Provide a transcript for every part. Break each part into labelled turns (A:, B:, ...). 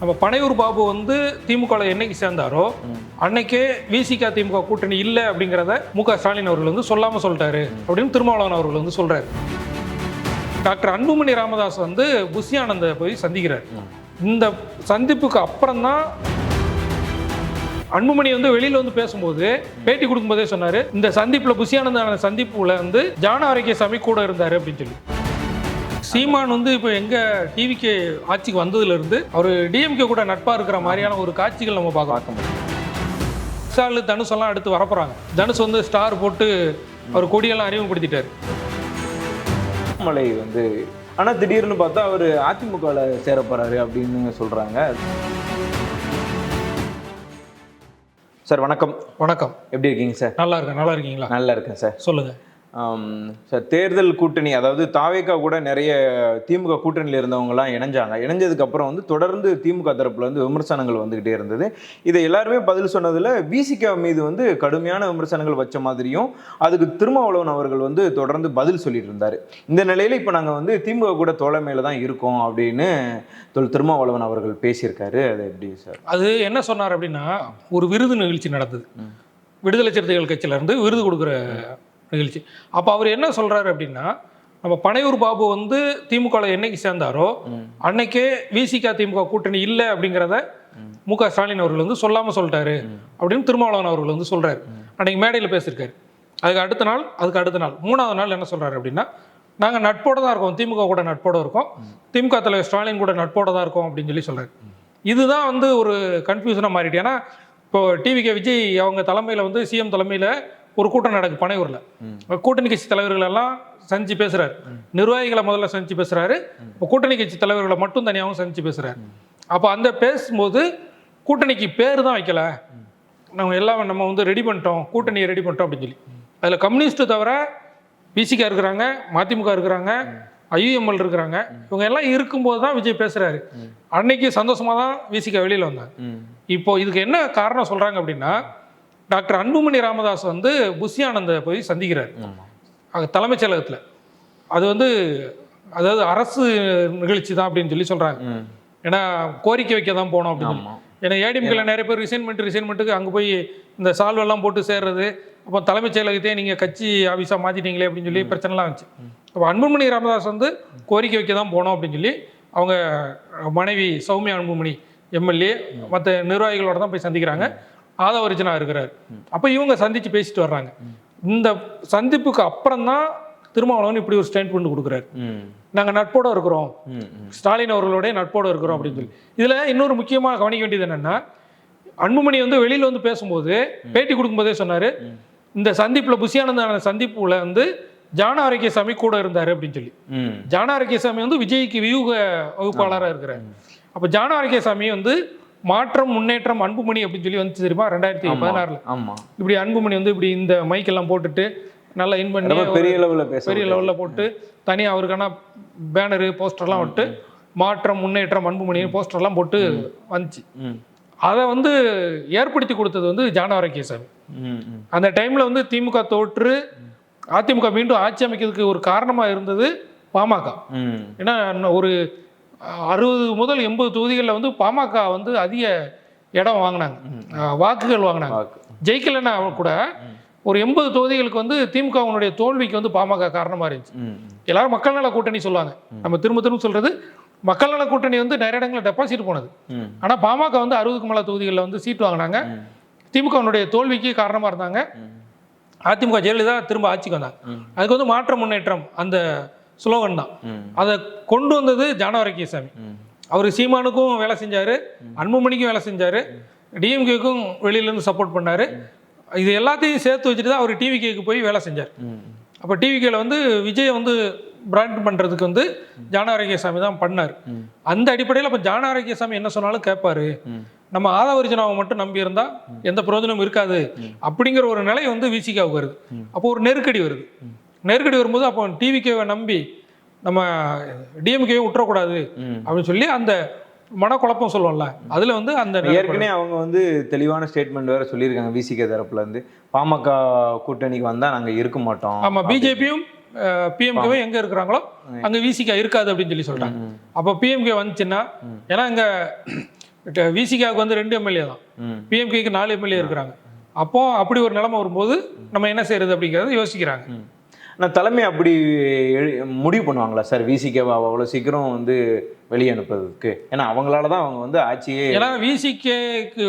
A: நம்ம பனையூர் பாபு வந்து திமுகவில் என்னைக்கு சேர்ந்தாரோ அன்னைக்கே விசிக திமுக கூட்டணி இல்லை அப்படிங்கிறத மு.க. ஸ்டாலின் அவர்கள் வந்து சொல்லாமல் சொல்லிட்டாரு அப்படின்னு திருமாவளவன் அவர்கள் வந்து சொல்றாரு. டாக்டர் அன்புமணி ராமதாஸ் வந்து புஷி ஆனந்தை போய் சந்திக்கிறார். இந்த சந்திப்புக்கு அப்புறம் தான் அன்புமணி வந்து வெளியில வந்து பேசும்போது பேட்டி கொடுக்கும்போதே சொன்னாரு, இந்த சந்திப்புல புஷி ஆனந்தான சந்திப்புல வந்து ஜான ஆரோக்கியசாமி கூட இருந்தாரு அப்படின்னு சொல்லி. சீமான் வந்து இப்போ எங்க டிவிக்கு ஆட்சிக்கு வந்ததுல இருந்து அவர் டிஎம்கே கூட நட்பா இருக்கிற மாதிரியான ஒரு காட்சிகள் நம்ம பார்க்க முடியும். விஷால் தனுஷ் எல்லாம் அடுத்து வரப்போறாங்க. தனுஷ் வந்து ஸ்டார் போட்டு அவர் கொடியெல்லாம் அறிமுகப்படுத்திட்டாரு.
B: மலை வந்து ஆனா திடீர்னு பார்த்தா அவர் அதிமுகவில் சேர போறாரு அப்படின்னு சொல்றாங்க. சார் வணக்கம்.
A: வணக்கம்.
B: எப்படி இருக்கீங்க சார்?
A: நல்லா இருக்கேன். நல்லா இருக்கீங்களா?
B: நல்லா இருக்கேன் சார்.
A: சொல்லுங்க
B: சார், தேர்தல் கூட்டணி, அதாவது தாவேகா கூட நிறைய திமுக கூட்டணியில் இருந்தவங்கலாம் இணைஞ்சாங்க. இணைஞ்சதுக்கு அப்புறம் வந்து தொடர்ந்து திமுக தரப்புல வந்து விமர்சனங்கள் வந்துகிட்டே இருந்தது. இதை எல்லாருமே பதில் சொன்னதுல விசிக மீது வந்து கடுமையான விமர்சனங்கள் வச்ச மாதிரியும் அதுக்கு திருமாவளவன் அவர்கள் வந்து தொடர்ந்து பதில் சொல்லிட்டு இருந்தாரு. இந்த நிலையில இப்போ நாங்கள் வந்து திமுக கூட தோழமையில தான் இருக்கோம் அப்படின்னு திருமாவளவன் அவர்கள் பேசியிருக்காரு. அது எப்படி சார்?
A: அது என்ன சொன்னார் அப்படின்னா, ஒரு விருது நிகழ்ச்சி நடந்தது. விடுதலை சிறுத்தைகள் கட்சியில இருந்து விருது கொடுக்குற நிகழ்ச்சி. அப்போ அவர் என்ன சொல்றாரு அப்படின்னா, நம்ம பனையூர் பாபு வந்து திமுகவில் என்னைக்கு சேர்ந்தாரோ அன்னைக்கே விசிக திமுக கூட்டணி இல்லை அப்படிங்கிறத மு.க. ஸ்டாலின் அவர்கள் வந்து சொல்லாமல் சொல்லிட்டாரு அப்படின்னு திருமாவளவன் அவர்கள் வந்து சொல்றாரு. அன்னைக்கு மேடையில் பேசியிருக்காரு. அதுக்கு அடுத்த நாள் மூணாவது நாள் என்ன சொல்றாரு அப்படின்னா, நாங்கள் நட்போட தான் இருக்கோம், திமுக கூட நட்போட இருக்கோம், திமுக தலைவர் ஸ்டாலின் கூட நட்போட தான் இருக்கோம் அப்படின்னு சொல்லி சொல்றாரு. இதுதான் வந்து ஒரு கன்ஃபியூஷனாக மாறிட்டு. ஏன்னா இப்போ டிவிகே விஜய் அவங்க தலைமையில் வந்து சிஎம் தலைமையில் ஒரு கூட்டம் நடக்குது பனையூர்ல. கூட்டணி கட்சி தலைவர்கள் எல்லாம் சந்திச்சு பேசுறாரு. நிர்வாகிகளை முதல்ல சந்திச்சு பேசுறாரு. இப்போ கூட்டணி கட்சி தலைவர்களை மட்டும் தனியாகவும் சந்திச்சு பேசுறாரு. அப்போ அந்த பேசும்போது கூட்டணிக்கு பேர் தான் வைக்கல, நம்ம வந்து ரெடி பண்ணிட்டோம், கூட்டணியை ரெடி பண்ணிட்டோம் அப்படின்னு சொல்லி. அதில் கம்யூனிஸ்ட் தவிர விசிகா இருக்கிறாங்க, மதிமுக இருக்கிறாங்க, ஐயுஎம்எல் இருக்கிறாங்க. இவங்க எல்லாம் இருக்கும்போது தான் விஜய் பேசுறாரு. அன்னைக்கு சந்தோஷமா தான் விசிகா வெளியில வந்தாங்க. இப்போ இதுக்கு என்ன காரணம் சொல்றாங்க அப்படின்னா, டாக்டர் அன்புமணி ராமதாஸ் வந்து புஷி ஆனந்தை போய் சந்திக்கிறார் தலைமைச் செயலகத்தில். அது வந்து அதாவது அரசு நிகழ்ச்சி தான் அப்படின்னு சொல்லி சொல்றாங்க. ஏன்னா கோரிக்கை வைக்க தான் போனோம் அப்படின்னு. ஏன்னா ஏடிஎம்கேல நிறைய பேர் ரிசைன்மெண்ட்டுக்கு அங்கே போய் இந்த சால்வெல்லாம் போட்டு சேர்றது, அப்போ தலைமைச் செயலகத்தையே நீங்கள் கட்சி ஆஃபீஸாக மாற்றிட்டீங்களே அப்படின்னு சொல்லி பிரச்சனைலாம் வந்துச்சு. அப்போ அன்புமணி ராமதாஸ் வந்து கோரிக்கை வைக்க தான் போனோம் அப்படின்னு சொல்லி அவங்க மனைவி சௌமியா அன்புமணி எம்எல்ஏ மற்ற நிர்வாகிகளோட தான் போய் சந்திக்கிறாங்க. ஆதவரிஜனா இருக்கிறார். அப்போ இவங்க சந்திச்சு பேசிட்டு வர்றாங்க. இந்த சந்திப்புக்கு அப்புறம் தான் திருமாவளவன் இப்படி ஒரு ஸ்டேட்மெண்ட் கொடுக்குறாரு, நாங்கள் நட்போட இருக்கிறோம், ஸ்டாலின் அவர்களோட நட்போட இருக்கிறோம் அப்படின்னு சொல்லி. இதுல இன்னொரு முக்கியமாக கவனிக்க வேண்டியது என்னன்னா, அன்புமணி வந்து வெளியில வந்து பேசும்போது பேட்டி கொடுக்கும்போதே சொன்னாரு, இந்த சந்திப்புல புஷி ஆனந்தான சந்திப்புல வந்து ஜான ஆரோக்கியசாமி கூட இருந்தாரு அப்படின்னு சொல்லி. ஜான ஆரோக்கியசாமி வந்து விஜய்க்கு வியூக வகுப்பாளராக இருக்கிறார். அப்போ ஜான ஆரோக்கியசாமி வந்து மாற்றம் முன்னேற்றம் அன்புமணி அப்படின்னு சொல்லி வந்து தெரியுமா 2016. இப்படி அன்புமணி வந்து இப்படி இந்த மைக்கெல்லாம் போட்டுட்டு நல்லா இன் பண்ணி பெரிய லெவலில் போட்டு தனியாக அவருக்கான பேனரு போஸ்டர்லாம் விட்டு மாற்றம் முன்னேற்றம் அன்புமணி போஸ்டர்லாம் போட்டு வந்துச்சு. அதை வந்து ஏற்படுத்தி கொடுத்தது வந்து ஜான ஆரோக்கியசாமி. அந்த டைம்ல வந்து திமுக தோற்று அதிமுக மீண்டும் ஆட்சி அமைக்கிறதுக்கு ஒரு காரணமாக இருந்தது பாமக. ஏன்னா ஒரு 60 முதல் 80 தொகுதிகளில் வந்து பாமக வந்து அதிக இடம் வாங்கினாங்க, வாக்குகள் வாங்கினாங்க. ஜெயிக்கலன்னா கூட ஒரு 80 தொகுதிகளுக்கு வந்து திமுகவுடைய தோல்விக்கு வந்து பாமக காரணமாக இருந்துச்சு. எல்லாரும் மக்கள் நல கூட்டணி சொல்லுவாங்க, நம்ம திரும்ப சொல்றது மக்கள் நல கூட்டணி வந்து நிறைய இடங்களில் டெபாசிட் போனது. ஆனால் பாமக வந்து 60க்கு மேல தொகுதிகளில் வந்து சீட் வாங்கினாங்க, திமுகவுடைய தோல்விக்கு காரணமாக இருந்தாங்க. அதிமுக ஜெயலலிதா திரும்ப ஆட்சிக்கு வந்தாங்க. அதுக்கு வந்து மாற்றம் முன்னேற்றம் அந்த ஸ்லோகன் தான். அதை கொண்டு வந்தது ஜான ஆரோக்கியசாமி. அவர் சீமானுக்கும் வேலை செஞ்சாரு, அன்புமணிக்கும் வேலை செஞ்சாரு, டிஎம்கேக்கும் வெளியில இருந்து சப்போர்ட் பண்ணாரு. இது எல்லாத்தையும் சேர்த்து வச்சுட்டு தான் அவர் டிவிகேக்கு போய் வேலை செஞ்சார். அப்போ டிவிகேல வந்து விஜய் வந்து பிராண்ட் பண்றதுக்கு வந்து ஜான ஆரோக்கியசாமி தான் பண்ணார். அந்த அடிப்படையில் அப்போ ஜான ஆரோக்கியசாமி என்ன சொன்னாலும் கேட்பாரு, நம்ம ஆதவரிஜனாவை மட்டும் நம்பி இருந்தா எந்த பிரயோஜனமும் இருக்காது அப்படிங்கிற ஒரு நிலை வந்து விசிகாவுக்கு வருது. அப்போ ஒரு நெருக்கடி வரும்போது அப்போ டிவிகேவை நம்பி நம்ம டிஎம்கேவை விட்டுறக்கூடாது அப்படின்னு சொல்லி அந்த மனக்குழப்பம் சொல்லுவோம்ல, அதுல வந்து அந்த
B: ஏற்கனவே அவங்க வந்து தெளிவான ஸ்டேட்மெண்ட் வேற சொல்லியிருக்காங்க விசிகே தரப்புல இருந்து, பாமக கூட்டணிக்கு வந்தா நாங்க இருக்க மாட்டோம்.
A: ஆமா, பிஜேபியும் பிஎம்கேவும் எங்க இருக்கிறாங்களோ அங்க விசிகா இருக்காது அப்படின்னு சொல்லி சொல்றாங்க. அப்போ பிஎம்கே வந்துச்சுன்னா, ஏன்னா இங்க விசிகாவுக்கு வந்து 2 எம்எல்ஏ தான், பிஎம்கேக்கு 4 எம்எல்ஏ இருக்கிறாங்க. அப்போ அப்படி ஒரு நிலைமை வரும்போது நம்ம என்ன செய்யறது அப்படிங்கிறத யோசிக்கிறாங்க.
B: ஆனால் தலைமை அப்படி முடிவு பண்ணுவாங்களா சார் விசிகேவை அவ்வளோ சீக்கிரம் வந்து வெளியே அனுப்புறதுக்கு? ஏன்னா அவங்களால தான் அவங்க வந்து ஆட்சியே.
A: ஏன்னா விசிகேக்கு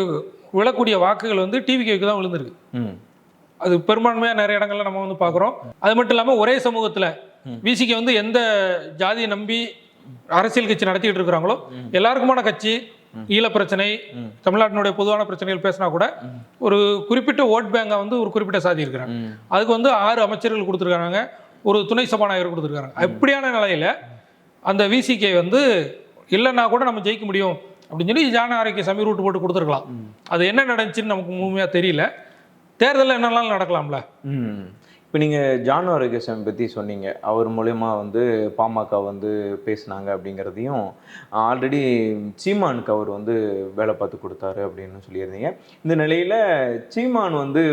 A: விழக்கூடிய வாக்குகள் வந்து டிவிகேக்கு தான் விழுந்திருக்கு. அது பெரும்பான்மையாக நிறைய இடங்கள்ல நம்ம வந்து பார்க்குறோம். அது மட்டும் இல்லாமல் ஒரே சமூகத்தில் விசிகே வந்து எந்த ஜாதியை நம்பி அரசியல் கட்சி நடத்திட்டு இருக்கிறாங்களோ எல்லாருக்குமான கட்சி. ஈழ பிரச்சனை, தமிழ்நாட்டினுடைய பொதுவான பிரச்சனைகள் பேசினா கூட ஒரு குறிப்பிட்ட ஓட் பேங்கை வந்து ஒரு குறிப்பிட்ட சாதி இருக்கிறாங்க. அதுக்கு வந்து 6 அமைச்சர்கள் கொடுத்துருக்காங்க, ஒரு துணை சபாநாயகர் கொடுத்துருக்காங்க. அப்படியான நிலையில அந்த விசிகே வந்து இல்லைன்னா கூட நம்ம ஜெயிக்க முடியும் அப்படின்னு சொல்லி ஜான ஆரோக்கியசாமி ரூட் போட்டு கொடுத்துருக்கலாம். அது என்ன நடந்துச்சுன்னு நமக்கு முழுமையாக தெரியல. தேர்தலில் என்னெல்லாம் நடக்கலாம்ல.
B: இப்போ நீங்கள் ஜான் ஆரோக்கியசாமி பற்றி சொன்னீங்க, அவர் மூலயமா வந்து பாமக வந்து பேசினாங்க அப்படிங்கிறதையும், ஆல்ரெடி சீமானுக்கு அவர் வந்து வேலை பார்த்து கொடுத்தாரு அப்படின்னு சொல்லியிருந்தீங்க. இந்த நிலையில் சீமான் வந்து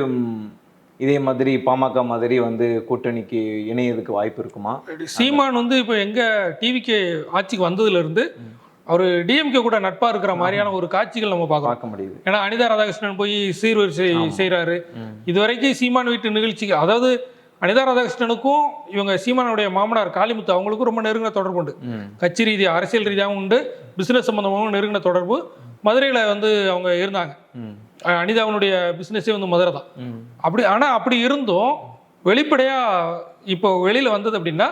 B: இதே மாதிரி பாமக மாதிரி வந்து கூட்டணிக்கு இணையதுக்கு வாய்ப்பு இருக்குமா?
A: சீமான் வந்து இப்போ எங்கள் டிவிக்கு ஆட்சிக்கு வந்ததுலேருந்து அவர் டிஎம்கே கூட நட்பா இருக்கிற மாதிரியான ஒரு காட்சிகள் நம்ம பார்க்க முடியுது. ஏன்னா அனிதா ராதாகிருஷ்ணன் போய் சீர்வரிசை செய்கிறாரு. இதுவரைக்கும் சீமான் வீட்டு நிகழ்ச்சிக்கு, அதாவது அனிதா ராதாகிருஷ்ணனுக்கும் இவங்க சீமானுடைய மாமனார் காளிமுத்து அவங்களுக்கும் ரொம்ப நெருங்கின தொடர்பு உண்டு. கட்சி ரீதியாக அரசியல் ரீதியாகவும் உண்டு, பிசினஸ் சம்பந்தமாகவும் நெருங்கின தொடர்பு. மதுரையில் வந்து அவங்க இருந்தாங்க. அனிதாவுடைய பிசினஸே வந்து மதுரை தான். அப்படி இருந்தும் வெளிப்படையா இப்போ வெளியில வந்தது அப்படின்னா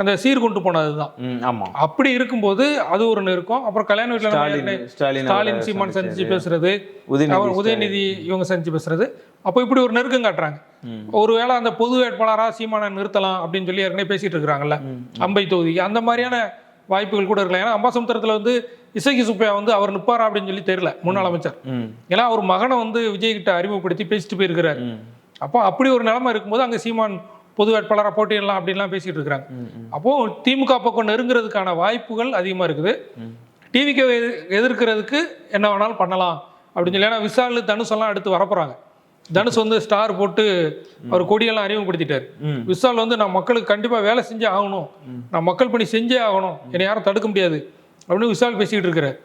A: அந்த சீர் கொண்டு போனது தான். அப்படி இருக்கும்போது அது ஒரு நெருக்கம். அப்புறம் கல்யாண வீட்டில் ஸ்டாலின் சீமான் சந்திச்சு பேசுறது, உதயநிதி இவங்க சந்திச்சு பேசுறது, அப்போ இப்படி ஒரு நெருக்கம் காட்டுறாங்க. ஒருவேளை அந்த பொது வேட்பாளராக சீமானை நிறுத்தலாம் அப்படின்னு சொல்லி ஏற்கனவே பேசிட்டு இருக்கிறாங்கல்ல அம்பை தொகுதிக்கு, அந்த மாதிரியான வாய்ப்புகள் கூட இருக்கலாம். ஏன்னா அம்பாசமுத்திரத்தில் வந்து இசக்கி சுப்பையா வந்து அவர் நிற்பாரா அப்படின்னு சொல்லி தெரியல, முன்னாள் அமைச்சர். ஏன்னா அவர் மகனை வந்து விஜய் கிட்ட அறிமுகப்படுத்தி பேசிட்டு போயிருக்கிறாரு. அப்போ அப்படி ஒரு நிலைமை இருக்கும்போது அங்கே சீமான் பொது வேட்பாளராக போட்டிடலாம் அப்படின்லாம் பேசிட்டு இருக்கிறாங்க. அப்போ திமுக பக்கம் நெருங்குறதுக்கான வாய்ப்புகள் அதிகமா இருக்குது. டிவிக்கு எதிர்க்கிறதுக்கு என்ன வேணாலும் பண்ணலாம் அப்படின்னு சொல்லி. ஏன்னா விஷால் தனுஷ் எல்லாம் அடுத்து வரப்போறாங்க. தனுஷ் வந்து ஸ்டார் போட்டு அவர் கொடியெல்லாம் அறிமுகப்படுத்திட்டாரு. விஷால் வந்து நான் மக்களுக்கு கண்டிப்பா வேலை செஞ்சே ஆகணும், நான் மக்கள் பணி செஞ்சே ஆகணும், என்னை யாரும் தடுக்க முடியாது அப்படின்னு விஷால் பேசிக்கிட்டு இருக்கிறார்.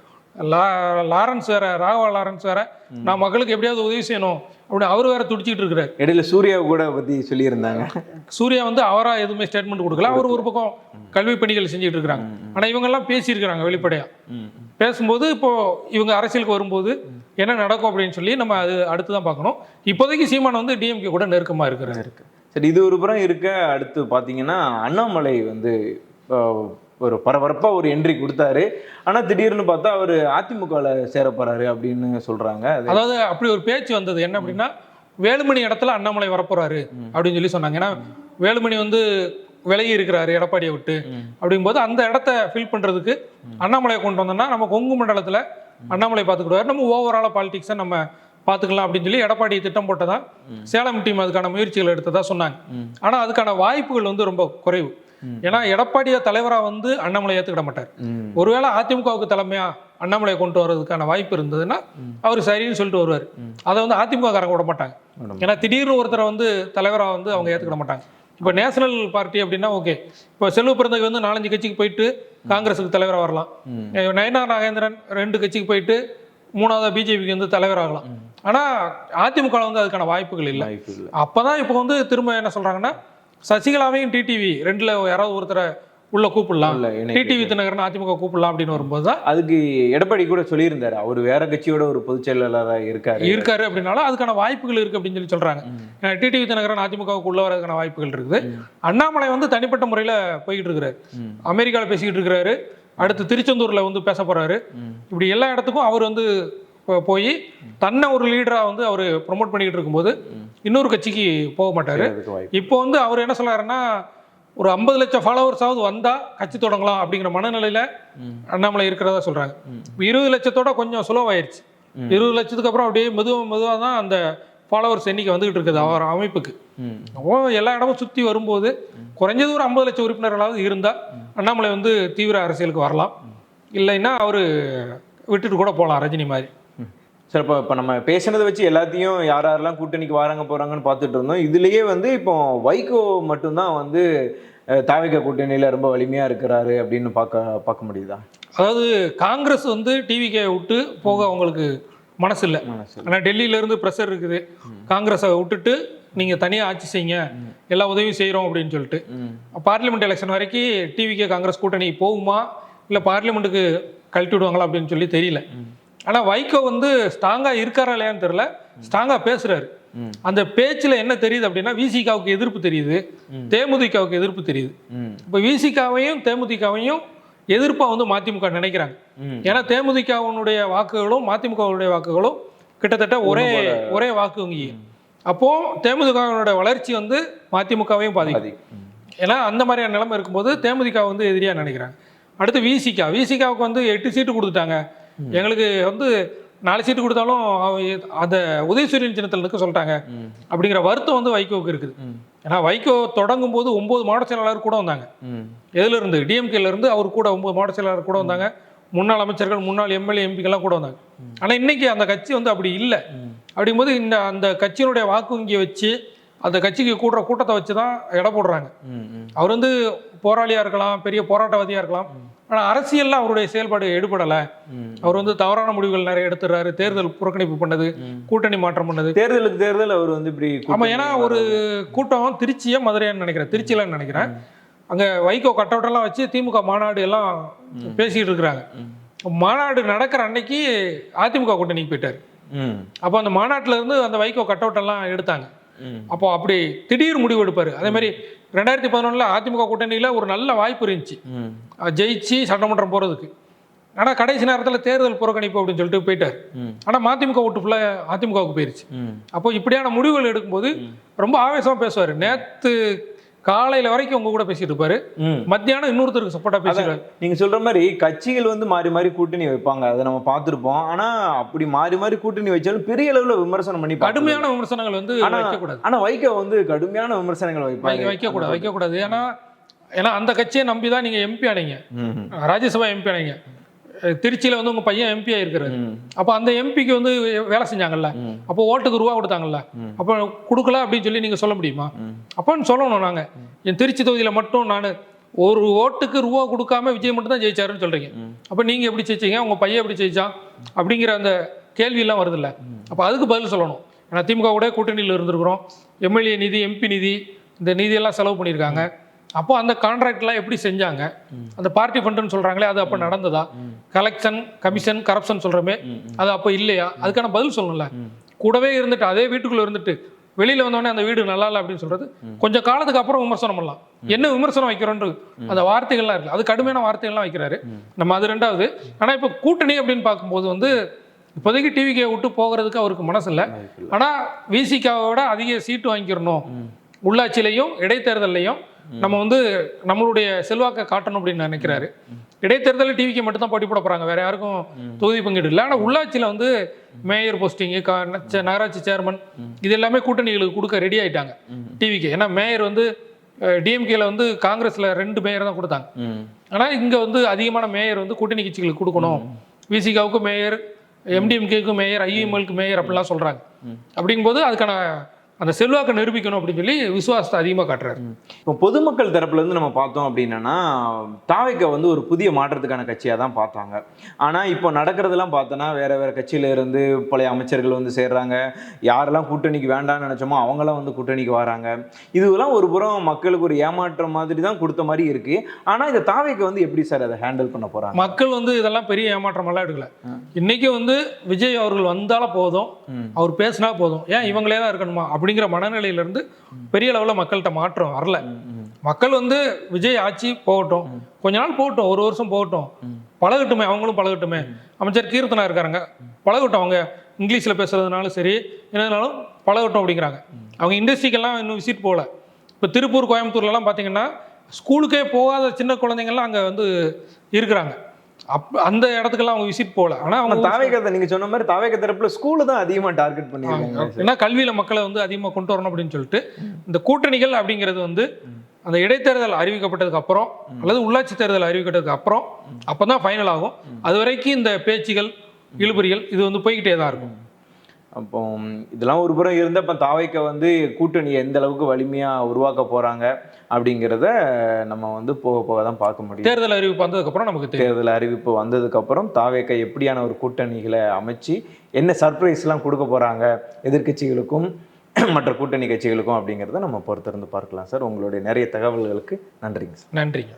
A: லாரன்ஸ் வேற, ராகவா லாரன்ஸ் வேற, நான் மக்களுக்கு எப்படியாவது உதவி செய்யணும் அப்படின்னு அவர் வேற துடிச்சிட்டு இருக்கிறார்.
B: இடையில சூர்யா கூட பத்தி சொல்லியிருந்தாங்க.
A: சூர்யா வந்து அவரா எதுவுமே ஸ்டேட்மெண்ட் கொடுக்கல. அவர் ஒரு பக்கம் கல்வி பணிகள் செஞ்சுட்டு இருக்கிறாங்க. ஆனா இவங்க எல்லாம் பேசியிருக்கிறாங்க வெளிப்படையா. பேசும்போது இப்போ இவங்க அரசியலுக்கு வரும்போது என்ன நடக்கும் அப்படின்னு சொல்லி நம்ம அது அடுத்துதான் பார்க்கணும். இப்போதைக்கு சீமான் வந்து டிஎம்கே கூட நெருக்கமா இருக்கிறாரு.
B: சரி, இது ஒரு புறம் இருக்க, அடுத்து பாத்தீங்கன்னா அண்ணாமலை வந்து ஒரு பரபரப்பா ஒரு என்ட்ரி கொடுத்தாரு. ஆனா திடீர்னு பார்த்தா அவர் அதிமுகவில் சேர போறாரு அப்படின்னு சொல்றாங்க.
A: அதாவது அப்படி ஒரு பேச்சு வந்தது. என்ன அப்படின்னா வேலுமணி இடத்துல அண்ணாமலை வரப்போறாரு அப்படின்னு சொல்லி சொன்னாங்க. ஏன்னா வேலுமணி வந்து விலகி இருக்கிறாரு எடப்பாடியை விட்டு. அப்படிங்கும்போது அந்த இடத்த ஃபில் பண்றதுக்கு அண்ணாமலையை கொண்டு வந்தோம்னா நம்ம கொங்கு மண்டலத்துல அண்ணாமலை பார்த்துக்கிடுவார், நம்ம ஓவரால பாலிடிக்ஸை நம்ம பார்த்துக்கலாம் அப்படின்னு சொல்லி எடப்பாடி திட்டம் போட்டதா சேலம் டீம் அதுக்கான முயற்சிகள் எடுத்ததா சொன்னாங்க. ஆனா அதுக்கான வாய்ப்புகள் வந்து ரொம்ப குறைவு. ஏன்னா எடப்பாடிய தலைவரா வந்து அண்ணாமலை ஏத்துக்கிட மாட்டார். ஒருவேளை அதிமுகவுக்கு தலைமையா அண்ணாமலையை கொண்டு வர்றதுக்கான வாய்ப்பு இருந்ததுன்னா அவர் சரின்னு சொல்லிட்டு வருவார். அதை வந்து அதிமுக காரங்க விட மாட்டாங்க. ஏன்னா திடீர்னு ஒருத்தரை வந்து தலைவரா வந்து அவங்க ஏத்துக்கிட மாட்டாங்க. இப்போ நேஷனல் பார்ட்டி அப்படின்னா ஓகே, இப்போ செல்வ பிறந்தகை வந்து 4-5 கட்சிக்கு போயிட்டு காங்கிரஸுக்கு தலைவராக வரலாம். நயனார் நாகேந்திரன் 2 கட்சிக்கு போயிட்டு 3வது பிஜேபிக்கு வந்து தலைவராகலாம். ஆனா அதிமுக வந்து அதுக்கான வாய்ப்புகள் இல்லை. அப்பதான் இப்போ வந்து திரும்ப என்ன சொல்றாங்கன்னா சசிகலாவையும் டிடிவி 2ல யாராவது ஒருத்தரை உள்ள கூப்பிடலாம், டிடிவி தினகரன் அதிமுக கூப்பிடலாம் அப்படின்னு வரும்போது தான்
B: அதுக்கு எடப்பாடி கூட சொல்லியிருந்தாரு அவர் வேற கட்சியோட ஒரு பொதுச் செயலாளராக இருக்காரு
A: அப்படின்னாலும் அதுக்கான வாய்ப்புகள் இருக்கு அப்படின்னு சொல்லி சொல்றாங்க. டிடிவி தினகரன் அதிமுகவுக்கு உள்ள வரதுக்கான வாய்ப்புகள் இருக்குது. அண்ணாமலை வந்து தனிப்பட்ட முறையில் போய்கிட்டு இருக்கிறாரு, அமெரிக்காவில் பேசிக்கிட்டு இருக்கிறாரு, அடுத்து திருச்செந்தூர்ல வந்து பேச போறாரு. இப்படி எல்லா இடத்துக்கும் அவர் வந்து போய் தன்னை ஒரு லீடரா வந்து அவர் ப்ரொமோட் பண்ணிக்கிட்டு இருக்கும்போது இன்னொரு கட்சிக்கு போக மாட்டாரு. இப்போ வந்து அவர் என்ன சொல்றாருன்னா ஒரு 50 லட்சம் ஃபாலோவர்ஸாவது வந்தா கட்சி தொடங்கலாம் அப்படிங்கிற மனநிலையில அண்ணாமலை இருக்கிறதா சொல்றாங்க. 20 லட்சத்தோட கொஞ்சம் சுலவாயிருச்சு. 20 லட்சத்துக்கு அப்புறம் அப்படியே மெதுவாக தான் அந்த ஃபாலோவர்ஸ் எண்ணிக்கை வந்துகிட்டு இருக்குது அவர் அமைப்புக்கு. அப்போ எல்லா இடமும் சுற்றி வரும்போது குறைஞ்சது ஒரு 50 லட்சம் உறுப்பினர்களாவது இருந்தால் அண்ணாமலை வந்து தீவிர அரசியலுக்கு வரலாம். இல்லைன்னா அவர் விட்டுட்டு கூட போகலாம் ரஜினி மாதிரி.
B: சார், இப்போ நம்ம பேசினதை வச்சு எல்லாத்தையும் யாரெல்லாம் கூட்டணிக்கு வராங்க போகிறாங்கன்னு பார்த்துட்டு இருந்தோம். இதுலேயே வந்து இப்போ வைகோ மட்டும்தான் வந்து தாவேகா கூட்டணியில் ரொம்ப வலிமையாக இருக்கிறாரு அப்படின்னு பார்க்க முடியுதா?
A: அதாவது காங்கிரஸ் வந்து டிவிகே விட்டு போக அவங்களுக்கு மனசு இல்லை. ஆனால் டெல்லியிலேருந்து ப்ரெஷர் இருக்குது, காங்கிரஸை விட்டுட்டு நீங்கள் தனியாக ஆட்சி செய்யுங்க, எல்லா உதவியும் செய்கிறோம் அப்படின்னு சொல்லிட்டு. பார்லிமெண்ட் எலெக்ஷன் வரைக்கும் டிவிகே காங்கிரஸ் கூட்டணி போகுமா இல்லை பார்லிமெண்ட்டுக்கு கழட்டி விடுவாங்களா அப்படின்னு சொல்லி தெரியல. ஆனால் வைகோ வந்து ஸ்ட்ராங்காக இருக்காரா இல்லையான்னு தெரியல, ஸ்ட்ராங்காக பேசுகிறாரு. அந்த பேச்சில் என்ன தெரியுது அப்படின்னா விசிகாவுக்கு எதிர்ப்பு தெரியுது, தேமுதிகவுக்கு எதிர்ப்பு தெரியுது. இப்போ விசிகாவையும் தேமுதிகவையும் எதிர்ப்பாக வந்து மதிமுக நினைக்கிறாங்க. ஏன்னா தேமுதிகவுடைய வாக்குகளும் மதிமுகவுடைய வாக்குகளும் கிட்டத்தட்ட ஒரே வாக்கு வங்கி. அப்போ தேமுதிகவுடைய வளர்ச்சி வந்து மதிமுகவையும் பாதிக்கும். ஏன்னா அந்த மாதிரியான நிலைமை இருக்கும்போது தேமுதிக வந்து எதிரியாக நினைக்கிறாங்க. அடுத்து விசிகாவுக்கு வந்து 8 சீட்டு கொடுத்துட்டாங்க, எங்களுக்கு வந்து 4 சீட்டு கொடுத்தாலும் அந்த உதயசூரியன் சின்னத்தில் நிற்க சொல்லிட்டாங்க அப்படிங்கிற வருத்தம் வந்து வைகோவுக்கு இருக்குது. ஏன்னா வைகோ தொடங்கும் போது 9 மாவட்ட செயலாளர் கூட வந்தாங்க. எதுல இருந்து? டிஎம்கேல இருந்து அவர் கூட 9 மாவட்ட செயலாளர் கூட வந்தாங்க, முன்னாள் அமைச்சர்கள், முன்னாள் எம்எல்ஏ எம்பிக்கெல்லாம் கூட வந்தாங்க. ஆனால் இன்னைக்கு அந்த கட்சி வந்து அப்படி இல்லை. அப்படிங்கும்போது அந்த கட்சியினுடைய வாக்கு வங்கியை வச்சு அந்த கட்சிக்கு கூடுற கூட்டத்தை வச்சு தான் எடை போடுறாங்க. அவர் வந்து போராளியாக இருக்கலாம், பெரிய போராட்டவாதியாக இருக்கலாம், ஆனால் அரசியலில் அவருடைய செயல்பாடு எடுபடலை. அவர் வந்து தவறான முடிவுகள் நிறைய எடுத்துடுறாரு, தேர்தல் புறக்கணிப்பு பண்ணது, கூட்டணி மாற்றம் பண்ணது,
B: தேர்தல் அவர் வந்து இப்படி.
A: ஆமாம், ஏன்னா ஒரு கூட்டம் திருச்சியா மதுரையான்னு நினைக்கிறேன், திருச்சியிலன்னு நினைக்கிறேன், அங்கே வைகோ கட்டவுட்டெல்லாம் வச்சு திமுக மாநாடு எல்லாம் பேசிக்கிட்டு இருக்கிறாங்க. மாநாடு நடக்கிற அன்னைக்கு அதிமுக கூட்டணிக்கு போயிட்டார். அப்போ அந்த மாநாட்டில் இருந்து அந்த வைகோ கட்டவுட்டெல்லாம் எடுத்தாங்க. அப்போ அப்படி திடீர் முடிவு எடுப்பார். அதே மாதிரி 2011 அதிமுக கூட்டணியில் ஒரு நல்ல வாய்ப்பு இருந்துச்சு ஜெயிச்சு சட்டமன்றம் போகிறதுக்கு. ஆனால் கடைசி நேரத்தில் தேர்தல் புறக்கணிப்பு அப்படின்னு சொல்லிட்டு போயிட்டார். ஆனால் மதிமுக ஓட்டு ஃபுல்லாக அதிமுகவுக்கு போயிருச்சு. அப்போ இப்படியான முடிவுகள் எடுக்கும்போது ரொம்ப ஆவேசமாக பேசுவார். நேற்று காலையில வரைக்கும் உங்க கூட பேசிட்டு இருப்பாரு, மத்தியானம் இன்னொருத்தருக்கு சப்போர்ட்டா பேசுறாரு.
B: நீங்க சொல்ற மாதிரி கட்சிகள் வந்து மாறி மாறி கூட்டணி வைப்பாங்க, அதை நம்ம பார்த்திருப்போம். ஆனா அப்படி மாறி மாறி கூட்டணி வச்சாலும் பெரிய அளவுல விமர்சனம் பண்ணி
A: கடுமையான விமர்சனங்கள் வந்து வைக்கக்கூடாது.
B: ஆனா வைகோ வந்து கடுமையான விமர்சனங்கள்
A: வைக்கக்கூடாது. ஏன்னா அந்த கட்சியை நம்பிதான் நீங்க எம்பி ஆனீங்க, ராஜ்யசபா எம்பி ஆனீங்க. திருச்சியில வந்து உங்க பையன் எம்பி ஆயிருக்கிறாரு. அப்ப அந்த எம்பிக்கு வந்து வேலை செஞ்சாங்கல்ல, அப்போ ஓட்டுக்கு ரூபா கொடுத்தாங்கல்ல, அப்ப கொடுக்கல அப்படின்னு சொல்லி நீங்க சொல்ல முடியுமா? அப்பன்னு சொல்லணும். நாங்க என் திருச்சி தொகுதியில மட்டும் நான் ஒரு ஓட்டுக்கு ரூபா கொடுக்காம விஜய் மட்டும் தான் ஜெயிச்சாருன்னு சொல்றீங்க. அப்ப நீங்க எப்படி ஜெயிச்சீங்க, உங்க பையன் எப்படி ஜெயிச்சான் அப்படிங்கிற அந்த கேள்வி எல்லாம் வருது இல்ல. அப்ப அதுக்கு பதில் சொல்லணும். ஏன்னா திமுக கூட கூட்டணியில் இருந்திருக்கிறோம், எம்எல்ஏ நிதி, எம்பி நிதி, இந்த நிதியெல்லாம் செலவு பண்ணியிருக்காங்க. அப்போ அந்த கான்ட்ராக்ட்லாம் எப்படி செஞ்சாங்க, அந்த பார்ட்டி ஃபண்டுன்னு சொல்கிறாங்களே அது அப்போ நடந்ததா, கலெக்ஷன் கமிஷன் கரப்ஷன் சொல்கிறோமே அது அப்போ இல்லையா, அதுக்கான பதில் சொல்லணும்ல. கூடவே இருந்துட்டு அதே வீட்டுக்குள்ளே இருந்துட்டு வெளியில் வந்தோடனே அந்த வீடு நல்லா இல்லை அப்படின்னு சொல்கிறது கொஞ்சம் காலத்துக்கு அப்புறம் விமர்சனம் பண்ணலாம். என்ன விமர்சனம் வைக்கிறோன்று அந்த வார்த்தைகள்லாம் இருக்குது, அது கடுமையான வார்த்தைகள்லாம் வைக்கிறாரு நம்ம. அது ரெண்டாவது. ஆனால் இப்போ கூட்டணி அப்படின்னு பார்க்கும்போது வந்து இப்போதைக்கு டிவிகே விட்டு போகிறதுக்கு அவருக்கு மனசு இல்லை. ஆனால் விசிகாவோட அதிக சீட்டு வாங்கிக்கிறணும், உள்ளாட்சியிலையும் இடைத்தேர்தலையும் நம்ம வந்து நம்மளுடைய செல்வாக்கை காட்டணும் அப்படின்னு நினைக்கிறாரு. இடைத்தேர்தலில் டிவிக்கு மட்டும் தான் போட்டி போட போகிறாங்க, வேற யாருக்கும் தொகுதி பங்கீடு இல்லை. ஆனால் உள்ளாட்சியில் வந்து மேயர் போஸ்டிங்கு, நகராட்சி சேர்மன், இது எல்லாமே கூட்டணிகளுக்கு கொடுக்க ரெடி ஆகிட்டாங்க டிவிக்கு. ஏன்னா மேயர் வந்து டிஎம்கேல வந்து காங்கிரஸில் 2 மேயர் தான் கொடுத்தாங்க. ஆனால் இங்கே வந்து அதிகமான மேயர் வந்து கூட்டணி கட்சிகளுக்கு கொடுக்கணும். விசிகாவுக்கு மேயர், எம்டிஎம்கேக்கு மேயர், ஐஎம்எல்க்கு மேயர் அப்படிலாம் சொல்கிறாங்க. அப்படிங்கும்போது அதுக்கான அந்த செல்வாக்கை நிரூபிக்கணும் அப்படின்னு சொல்லி விசுவாசத்தை அதிகமாக காட்டுறாரு.
B: இப்போ பொதுமக்கள் தரப்புல இருந்து நம்ம பார்த்தோம் அப்படின்னா தாவேகா வந்து ஒரு புதிய மாற்றத்துக்கான கட்சியாக தான் பார்த்தாங்க. ஆனால் இப்போ நடக்கிறதெல்லாம் பார்த்தோன்னா வேற வேற கட்சியில இருந்து பழைய அமைச்சர்கள் வந்து சேர்றாங்க, யாரெல்லாம் கூட்டணிக்கு வேண்டாம்னு நினைச்சோமோ அவங்களாம் வந்து கூட்டணிக்கு வராங்க. இதுவெல்லாம் ஒரு புறம் மக்களுக்கு ஒரு ஏமாற்றம் மாதிரி தான் கொடுத்த மாதிரி இருக்கு. ஆனால் இந்த தாவேகா வந்து எப்படி சார் அதை ஹேண்டில் பண்ண போறாங்க?
A: மக்கள் வந்து இதெல்லாம் பெரிய ஏமாற்றமெல்லாம் எடுக்கல. இன்னைக்கு வந்து விஜய் அவர்கள் வந்தாலும் போதும், அவர் பேசினா போதும், ஏன் இவங்களே தான் இருக்கணுமா அப்படிங்கிற மனநிலையிலிருந்து பெரிய அளவில் மக்கள்கிட்ட மாற்றம் வரல. மக்கள் வந்து விஜய் ஆட்சி போகட்டும், கொஞ்ச நாள் போகட்டும், 1 வருஷம் போகட்டும், பழகட்டுமே, அவங்களும் பழகட்டுமே. அமைச்சர் கீர்த்தனா இருக்காங்க, பழகட்டும், அவங்க இங்கிலீஷில் பேசுறதுனாலும் சரி என்னதுனாலும் பழகட்டும் அப்படிங்கிறாங்க. அவங்க இண்டஸ்ட்ரிக்கெல்லாம் இன்னும் விசிட் போகல. இப்போ திருப்பூர், கோயம்புத்தூர்லலாம் பார்த்தீங்கன்னா ஸ்கூலுக்கே போகாத சின்ன குழந்தைங்கள்லாம் அங்கே வந்து இருக்கிறாங்க. அந்த இடத்துக்கெல்லாம் அவங்க விசிட் போகல. ஆனால் அவங்க
B: தாவேகா, நீங்க சொன்ன மாதிரி தாவேகா தரப்புல ஸ்கூலை தான் அதிகமாக டார்கெட் பண்ணியிருக்காங்க.
A: ஏன்னா கல்வியில் மக்களை வந்து அதிகமாக கொண்டு வரணும் அப்படின்னு சொல்லிட்டு இந்த கூட்டணிகள் அப்படிங்கிறது வந்து அந்த இடைத்தேர்தல் அறிவிக்கப்பட்டதுக்கு அப்புறம் அல்லது உள்ளாட்சி தேர்தல் அறிவிக்கப்பட்டதுக்கு அப்புறம் அப்போ தான் ஃபைனல் ஆகும். அது வரைக்கும் இந்த பேச்சுகள், இழுபறிகள் இது வந்து போய்கிட்டே தான் இருக்கும்.
B: அப்போ இதெல்லாம் ஒரு புறம் இருந்த இப்போ தாவைக்க வந்து கூட்டணி எந்த அளவுக்கு வலிமையாக உருவாக்க போகிறாங்க அப்படிங்கிறத நம்ம வந்து போக போக தான் பார்க்க முடியும்.
A: தேர்தல் அறிவிப்பு வந்ததுக்கப்புறம் நமக்கு தெரியும்.
B: தேர்தல் அறிவிப்பு வந்ததுக்கப்புறம் தாவேக்க எப்படியான ஒரு கூட்டணிகளை அமைச்சு என்ன சர்ப்ரைஸ்லாம் கொடுக்க போகிறாங்க எதிர்க்கட்சிகளுக்கும் மற்ற கூட்டணி கட்சிகளுக்கும் அப்படிங்கிறத நம்ம பொறுத்திருந்து பார்க்கலாம் சார். உங்களுடைய நிறைய தகவல்களுக்கு நன்றிங்க சார்.
A: நன்றிங்க.